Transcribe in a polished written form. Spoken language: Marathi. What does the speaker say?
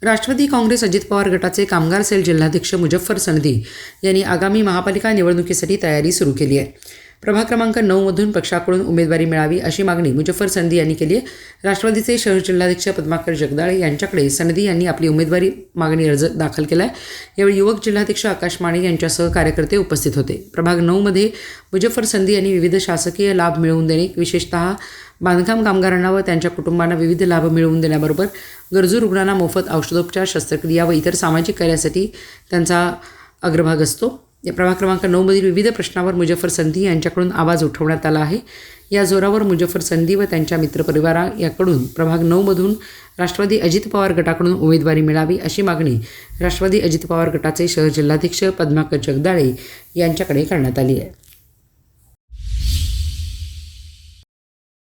राष्ट्रवादी काँग्रेस अजित पवार गटाचे कामगार सेल जिल्हाध्यक्ष मुजफ्फर सनदी यांनी आगामी महापालिका निवडणुकीसाठी तयारी सुरू केली आहे. प्रभाग क्रमांक 9मधून पक्षाकडून उमेदवारी मिळावी अशी मागणी मुजफ्फर सनदी यांनी केली आहे. राष्ट्रवादीचे शहर जिल्हाध्यक्ष पद्माकर जगदाळे यांच्याकडे सनदी यांनी आपली उमेदवारी मागणी अर्ज दाखल केला आहे. यावेळी युवक जिल्हाध्यक्ष आकाश माने यांच्यासह कार्यकर्ते उपस्थित होते. प्रभाग 9मध्ये मुजफ्फर सनदी यांनी विविध शासकीय लाभ मिळवून देणे, विशेषतः बांधकाम कामगारांना व त्यांच्या कुटुंबांना विविध लाभ मिळवून देण्याबरोबर गरजू रुग्णांना मोफत औषधोपचार, शस्त्रक्रिया व इतर सामाजिक कार्यासाठी त्यांचा अग्रभाग असतो. या प्रभाग क्रमांक 9मधील विविध प्रश्नावर मुजफ्फर सनदी यांच्याकडून आवाज उठवण्यात आला आहे. या जोरावर मुजफ्फर सनदी व त्यांच्या मित्रपरिवारा याकडून प्रभाग 9मधून राष्ट्रवादी अजित पवार गटाकडून उमेदवारी मिळावी अशी मागणी राष्ट्रवादी अजित पवार गटाचे शहर जिल्हाध्यक्ष पद्माकर जगदाळे यांच्याकडे करण्यात आली आहे.